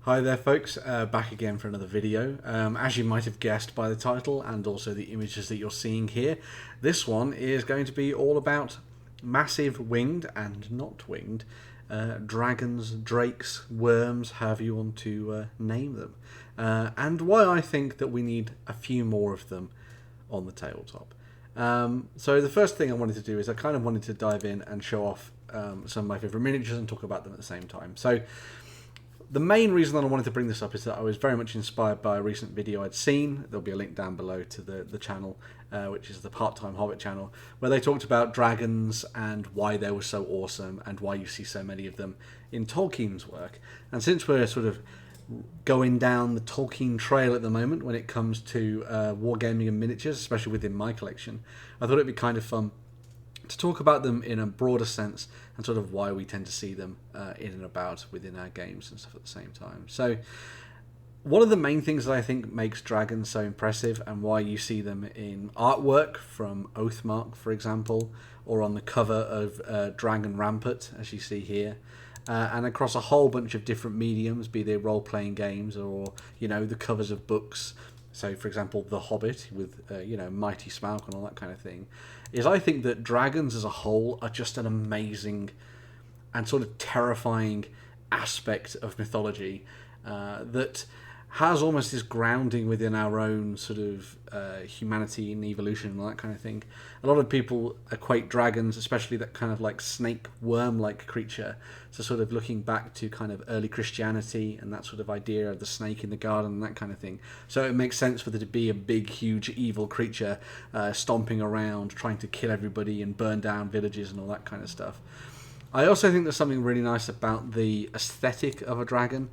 Hi there folks, back again for another video. As you might have guessed by the title and also the images that you're seeing here, this one is going to be all about massive winged and not winged dragons, drakes, worms, however you want to name them, and why I think that we need a few more of them on the tabletop. So the first thing I wanted to do is I kind of wanted to dive in and show off some of my favourite miniatures and talk about them at the same time. So the main reason that I wanted to bring this up is that I was very much inspired by a recent video I'd seen. There'll be a link down below to the channel, which is the Part-Time Hobbit channel, where they talked about dragons and why they were so awesome and why you see so many of them in Tolkien's work. And since we're sort of going down the Tolkien trail at the moment when it comes to wargaming and miniatures, especially within my collection, I thought it'd be kind of fun to talk about them in a broader sense and sort of why we tend to see them in and about within our games and stuff at the same time. So one of the main things that I think makes dragons so impressive and why you see them in artwork from Oathmark, for example, or on the cover of Dragon Rampart, as you see here, and across a whole bunch of different mediums, be they role-playing games or, you know, the covers of books. So, for example, The Hobbit with, Mighty Smaug and all that kind of thing, is I think that dragons as a whole are just an amazing and sort of terrifying aspect of mythology that has almost this grounding within our own sort of humanity and evolution and all that kind of thing. A lot of people equate dragons, especially that kind of like snake worm-like creature, to sort of looking back to kind of early Christianity and that sort of idea of the snake in the garden and that kind of thing. So it makes sense for there to be a big, huge, evil creature stomping around, trying to kill everybody and burn down villages and all that kind of stuff. I also think there's something really nice about the aesthetic of a dragon.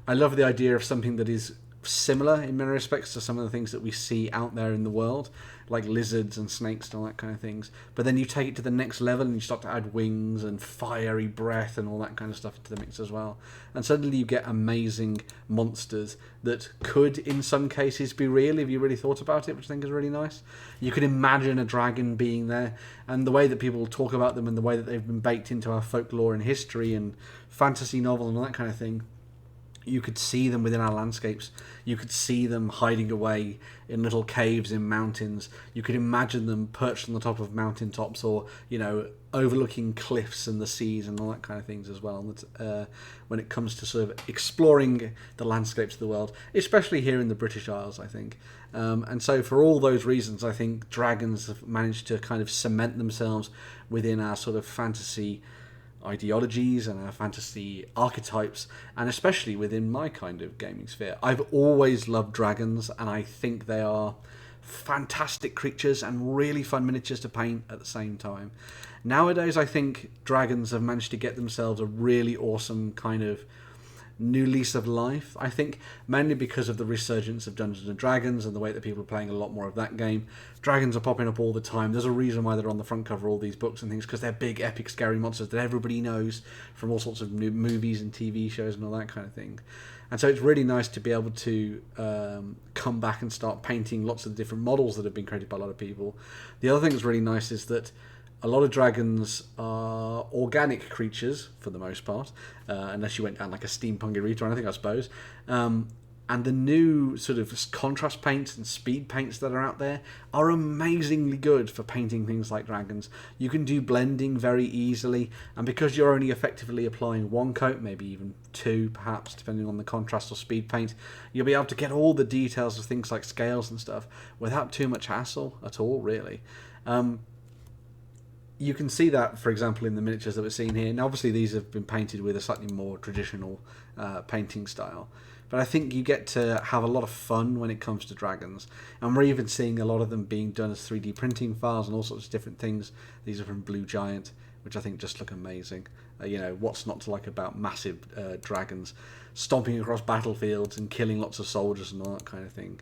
I love the idea of something that is similar in many respects to some of the things that we see out there in the world, like lizards and snakes and all that kind of things. But then you take it to the next level and you start to add wings and fiery breath and all that kind of stuff into the mix as well. And suddenly you get amazing monsters that could, in some cases, be real if you really thought about it, which I think is really nice. You could imagine a dragon being there, and the way that people talk about them and the way that they've been baked into our folklore and history and fantasy novel and all that kind of thing. You could see them within our landscapes. You could see them hiding away in little caves in mountains. You could imagine them perched on the top of mountaintops or, overlooking cliffs and the seas and all that kind of things as well. When it comes to sort of exploring the landscapes of the world, especially here in the British Isles, I think. And so for all those reasons, I think dragons have managed to kind of cement themselves within our sort of fantasy ideologies and our fantasy archetypes, and especially within my kind of gaming sphere. I've always loved dragons, and I think they are fantastic creatures and really fun miniatures to paint at the same time. Nowadays, I think dragons have managed to get themselves a really awesome kind of new lease of life. I think mainly because of the resurgence of Dungeons and Dragons and the way that people are playing a lot more of that game. Dragons are popping up all the time. There's a reason why they're on the front cover of all these books and things, because they're big, epic, scary monsters that everybody knows from all sorts of new movies and TV shows and all that kind of thing. And so it's really nice to be able to come back and start painting lots of different models that have been created by a lot of people. The other thing that's really nice is that a lot of dragons are organic creatures, for the most part, unless you went down like a steampunk route or anything, I suppose. And the new sort of contrast paints and speed paints that are out there are amazingly good for painting things like dragons. You can do blending very easily, and because you're only effectively applying one coat, maybe even two perhaps, depending on the contrast or speed paint, you'll be able to get all the details of things like scales and stuff without too much hassle at all, really. You can see that, for example, in the miniatures that we're seeing here. Now, obviously, these have been painted with a slightly more traditional painting style. But I think you get to have a lot of fun when it comes to dragons. And we're even seeing a lot of them being done as 3D printing files and all sorts of different things. These are from Blue Giant, which I think just look amazing. What's not to like about massive dragons stomping across battlefields and killing lots of soldiers and all that kind of thing.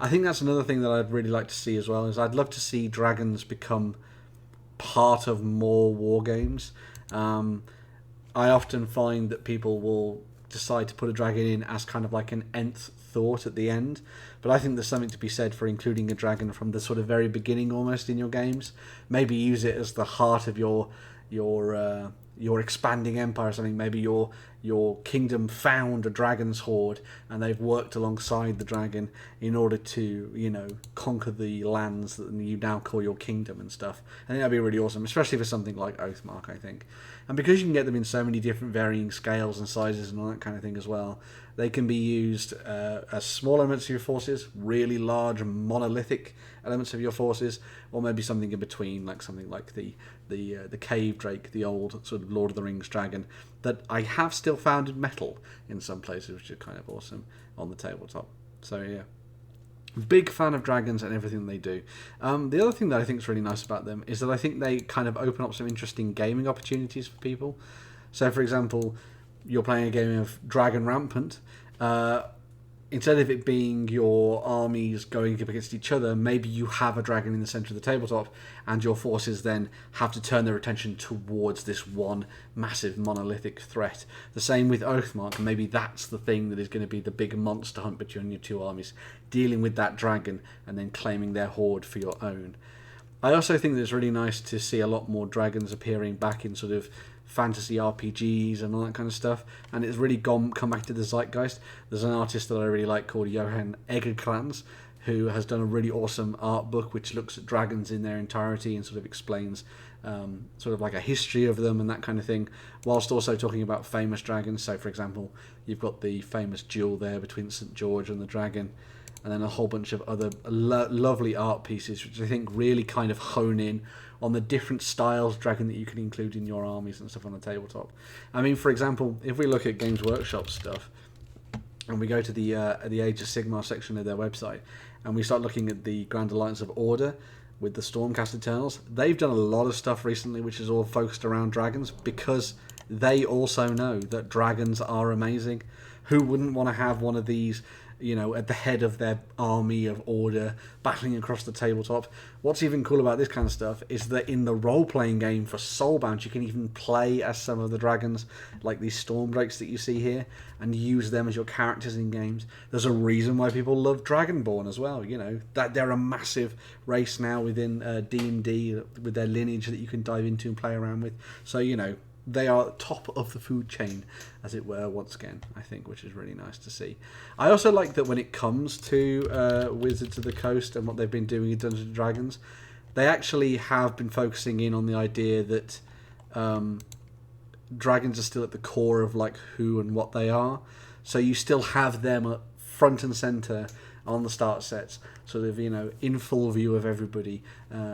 I think that's another thing that I'd really like to see as well, is I'd love to see dragons become part of more war games. I often find that people will decide to put a dragon in as kind of like an nth thought at the end, but I think there's something to be said for including a dragon from the sort of very beginning almost in your games. Maybe use it as the heart of your expanding empire or something. Maybe you're your kingdom found a dragon's horde and they've worked alongside the dragon in order to, you know, conquer the lands that you now call your kingdom and stuff. I think that'd be really awesome, especially for something like Oathmark, I think. And because you can get them in so many different varying scales and sizes and all that kind of thing as well, they can be used as small elements of your forces, really large monolithic elements of your forces, or maybe something in between, like something like the cave drake, the old sort of Lord of the Rings dragon that I have still found in metal in some places, which is kind of awesome on the tabletop. So yeah, big fan of dragons and everything they do. The other thing that I think is really nice about them is that I think they kind of open up some interesting gaming opportunities for people. So for example, you're playing a game of Dragon Rampant, instead of it being your armies going up against each other, maybe you have a dragon in the centre of the tabletop, and your forces then have to turn their attention towards this one massive monolithic threat. The same with Oathmark. Maybe that's the thing that is going to be the big monster hunt between your two armies, dealing with that dragon and then claiming their horde for your own. I also think that it's really nice to see a lot more dragons appearing back in sort of fantasy RPGs and all that kind of stuff, and it's really come back to the zeitgeist. There's an artist that I really like called Johan Egerkrans, who has done a really awesome art book which looks at dragons in their entirety and sort of explains sort of like a history of them and that kind of thing, whilst also talking about famous dragons. So for example, you've got the famous duel there between St. George and the dragon, and then a whole bunch of other lovely art pieces which I think really kind of hone in on the different styles of dragon that you can include in your armies and stuff on the tabletop. I mean, for example, if we look at Games Workshop stuff and we go to the Age of Sigmar section of their website and we start looking at the Grand Alliance of Order with the Stormcast Eternals, they've done a lot of stuff recently which is all focused around dragons, because they also know that dragons are amazing. Who wouldn't want to have one of these, you know, at the head of their army of Order, battling across the tabletop? What's even cool about this kind of stuff is that in the role-playing game for Soulbound, you can even play as some of the dragons, like these Stormdrakes that you see here, and use them as your characters in games. There's a reason why people love Dragonborn as well, you know, that they're a massive race now within D&D with their lineage that you can dive into and play around with. So, you know, they are top of the food chain, as it were, once again, I think, which is really nice to see. I also like that when it comes to Wizards of the Coast and what they've been doing in Dungeons and Dragons, they actually have been focusing in on the idea that dragons are still at the core of like who and what they are. So you still have them at front and centre on the start sets, sort of, you know, in full view of everybody,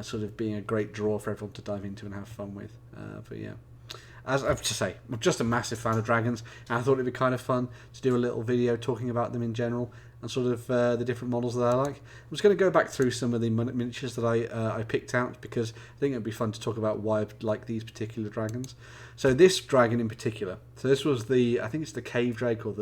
sort of being a great draw for everyone to dive into and have fun with. But yeah. As I have to say, I'm just a massive fan of dragons, and I thought it'd be kind of fun to do a little video talking about them in general and sort of the different models that I like. I'm just going to go back through some of the miniatures that I picked out, because I think it'd be fun to talk about why I like these particular dragons. So this dragon in particular, so this was I think it's the Cave Drake, or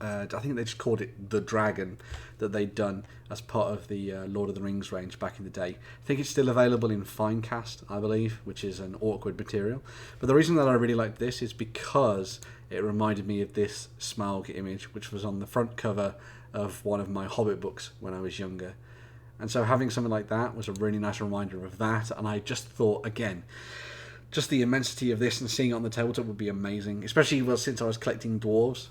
I think they just called it the Dragon, that they'd done as part of the Lord of the Rings range back in the day. I think it's still available in Finecast, I believe, which is an awkward material. But the reason that I really liked this is because it reminded me of this Smaug image, which was on the front cover of one of my Hobbit books when I was younger. And so having something like that was a really nice reminder of that, and I just thought, again, just the immensity of this and seeing it on the tabletop would be amazing, especially since I was collecting dwarves.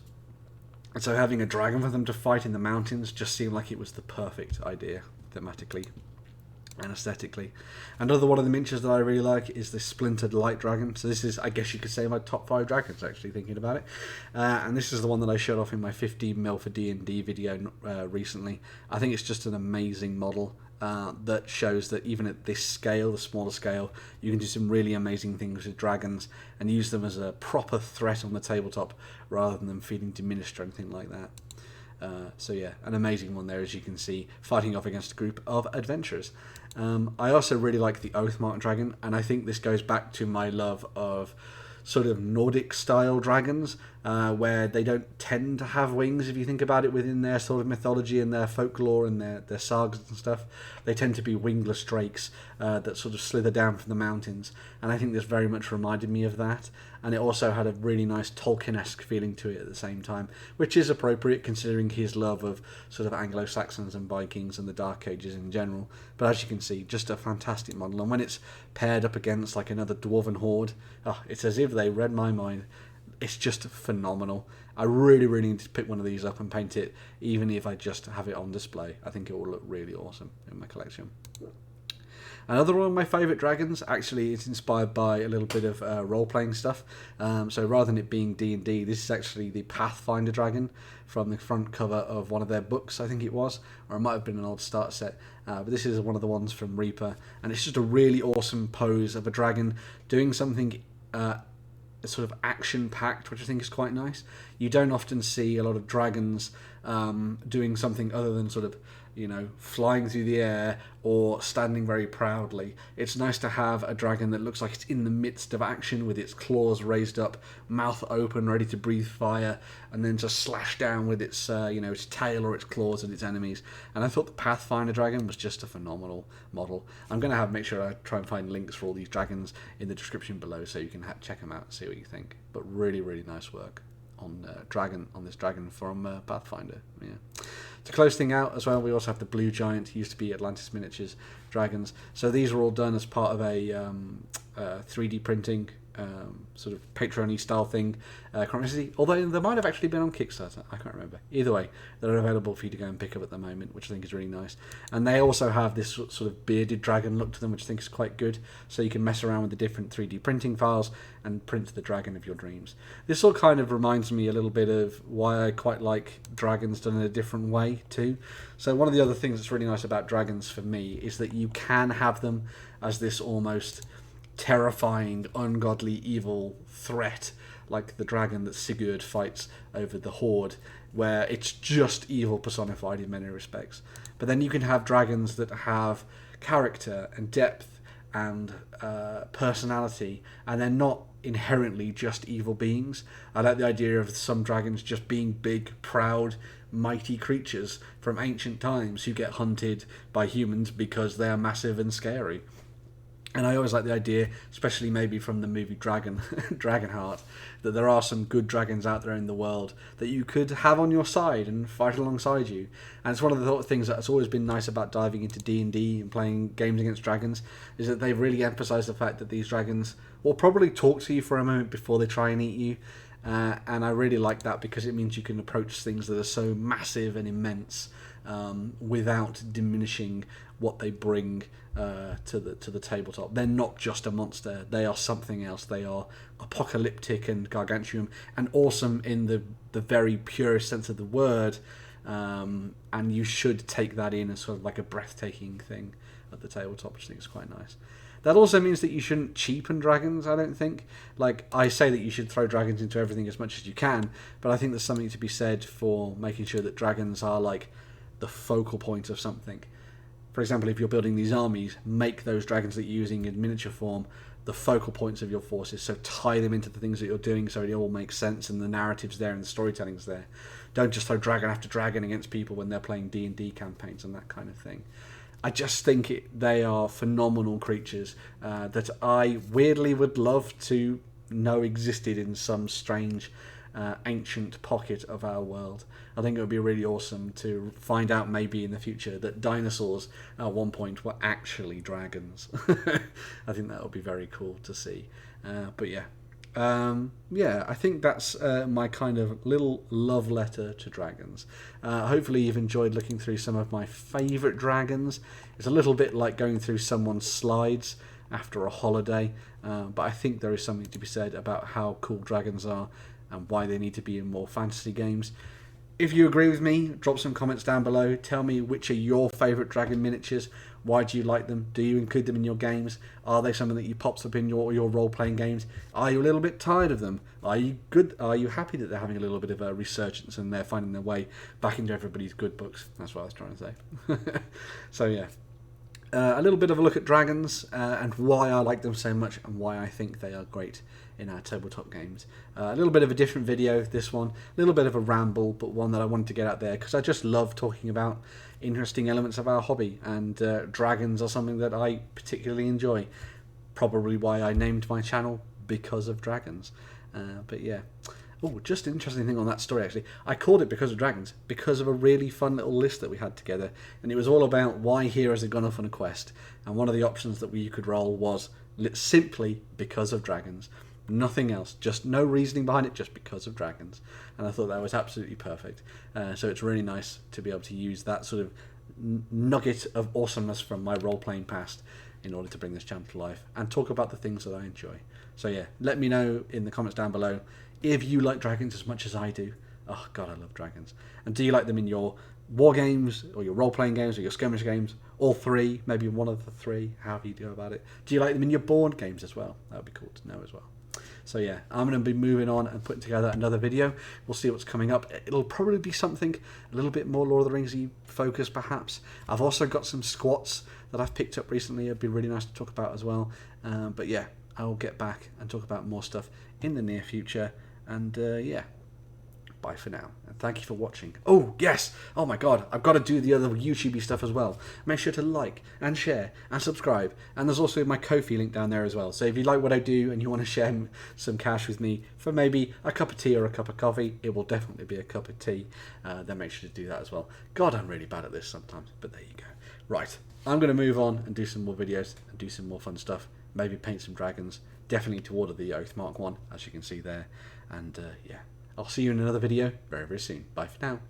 And so having a dragon for them to fight in the mountains just seemed like it was the perfect idea, thematically and aesthetically. Another one of the miniatures that I really like is the Splintered Light Dragon. So this is, I guess you could say, my top 5 dragons, actually, thinking about it. And this is the one that I showed off in my 15mm for D&D video recently. I think it's just an amazing model that shows that even at this scale, the smaller scale, you can do some really amazing things with dragons and use them as a proper threat on the tabletop rather than them feeling diminished or anything like that. So yeah, an amazing one there, as you can see, fighting off against a group of adventurers. I also really like the Oathmark dragon, and I think this goes back to my love of sort of Nordic style dragons, where they don't tend to have wings. If you think about it, within their sort of mythology and their folklore and their sagas and stuff, they tend to be wingless drakes that sort of slither down from the mountains, and I think this very much reminded me of that. And it also had a really nice Tolkien-esque feeling to it at the same time, which is appropriate considering his love of sort of Anglo-Saxons and Vikings and the Dark Ages in general. But as you can see, just a fantastic model, and when it's paired up against like another dwarven horde, it's as if they read my mind. it's just phenomenal. I really, really need to pick one of these up and paint it, even if I just have it on display. I think it will look really awesome in my collection. Another one of my favourite dragons, actually, is inspired by a little bit of role-playing stuff. So rather than it being D&D, this is actually the Pathfinder dragon from the front cover of one of their books, I think it was. Or it might have been an old start set. But this is one of the ones from Reaper. And it's just a really awesome pose of a dragon doing something sort of action-packed, which I think is quite nice. You don't often see a lot of dragons doing something other than sort of, you know, flying through the air or standing very proudly. It's nice to have a dragon that looks like it's in the midst of action with its claws raised up, mouth open, ready to breathe fire, and then just slash down with its, its tail or its claws at its enemies. And I thought the Pathfinder dragon was just a phenomenal model. I'm going to make sure I try and find links for all these dragons in the description below so you can check them out and see what you think. But really, really nice work on this dragon from Pathfinder. Yeah. To close thing out as well, we also have the Blue Giant, used to be Atlantis Miniatures dragons. So these are all done as part of a 3D printing sort of Patreon-y style thing. Although they might have actually been on Kickstarter, I can't remember. Either way, they're available for you to go and pick up at the moment, which I think is really nice. And they also have this sort of bearded dragon look to them, which I think is quite good. So you can mess around with the different 3D printing files and print the dragon of your dreams. This all kind of reminds me a little bit of why I quite like dragons done in a different way too. So one of the other things that's really nice about dragons for me is that you can have them as this almost terrifying, ungodly, evil threat, like the dragon that Sigurd fights over the Horde, where it's just evil personified in many respects. But then you can have dragons that have character and depth and personality, and they're not inherently just evil beings. I like the idea of some dragons just being big, proud, mighty creatures from ancient times who get hunted by humans because they are massive and scary. And I always like the idea, especially maybe from the movie Dragonheart, that there are some good dragons out there in the world that you could have on your side and fight alongside you. And it's one of the things that's always been nice about diving into D&D and playing games against dragons, is that they've really emphasised the fact that these dragons will probably talk to you for a moment before they try and eat you. And I really like that because it means you can approach things that are so massive and immense without diminishing what they bring to the tabletop. They're not just a monster, they are something else. They are apocalyptic and gargantuan and awesome in the very purest sense of the word, and you should take that in as sort of like a breathtaking thing at the tabletop, which I think is quite nice. That also means that you shouldn't cheapen dragons, I don't think. Like, I say that you should throw dragons into everything as much as you can, but I think there's something to be said for making sure that dragons are like the focal point of something. For example, if you're building these armies, make those dragons that you're using in miniature form the focal points of your forces, so tie them into the things that you're doing so it all makes sense and the narrative's there and the storytelling's there. Don't just throw dragon after dragon against people when they're playing D&D campaigns and that kind of thing. I just think they are phenomenal creatures that I weirdly would love to know existed in some strange ancient pocket of our world. I think it would be really awesome to find out maybe in the future that dinosaurs at one point were actually dragons. I think that would be very cool to see. But yeah. I think that's my kind of little love letter to dragons. Hopefully you've enjoyed looking through some of my favourite dragons. It's a little bit like going through someone's slides after a holiday, but I think there is something to be said about how cool dragons are and why they need to be in more fantasy games. If you agree with me, drop some comments down below. Tell me which are your favourite dragon miniatures. Why do you like them? Do you include them in your games? Are they something that you pops up in your role-playing games? Are you a little bit tired of them? Are you good? Are you happy that they're having a little bit of a resurgence and they're finding their way back into everybody's good books? That's what I was trying to say. So yeah. A little bit of a look at dragons and why I like them so much and why I think they are great in our tabletop games. A little bit of a different video, this one. A little bit of a ramble, but one that I wanted to get out there because I just love talking about interesting elements of our hobby, and dragons are something that I particularly enjoy. Probably why I named my channel, because of dragons. But yeah. Oh, just an interesting thing on that story actually. I called it Because of Dragons because of a really fun little list that we had together, and it was all about why heroes had gone off on a quest, and one of the options that you could roll was simply Because of Dragons. Nothing else. Just no reasoning behind it, just because of dragons. And I thought that was absolutely perfect. So it's really nice to be able to use that sort of nugget of awesomeness from my role-playing past in order to bring this channel to life and talk about the things that I enjoy. So yeah, let me know in the comments down below if you like dragons as much as I do. Oh god, I love dragons. And do you like them in your war games or your role-playing games or your skirmish games? All three, maybe one of the three, however you go about it. Do you like them in your board games as well? That would be cool to know as well. So yeah, I'm going to be moving on and putting together another video. We'll see what's coming up. It'll probably be something a little bit more Lord of the Ringsy focused perhaps. I've also got some squats that I've picked up recently. It'd be really nice to talk about as well. But yeah, I'll get back and talk about more stuff in the near future. And yeah, bye for now. And thank you for watching. Oh, yes. Oh my god, I've got to do the other YouTubey stuff as well. Make sure to like and share and subscribe. And there's also my Ko-fi link down there as well. So if you like what I do and you want to share some cash with me for maybe a cup of tea or a cup of coffee, it will definitely be a cup of tea, then make sure to do that as well. God, I'm really bad at this sometimes, but there you go. Right, I'm going to move on and do some more videos and do some more fun stuff. Maybe paint some dragons. Definitely to order the Oath Mark 1, as you can see there. And yeah, I'll see you in another video very, very soon. Bye for now.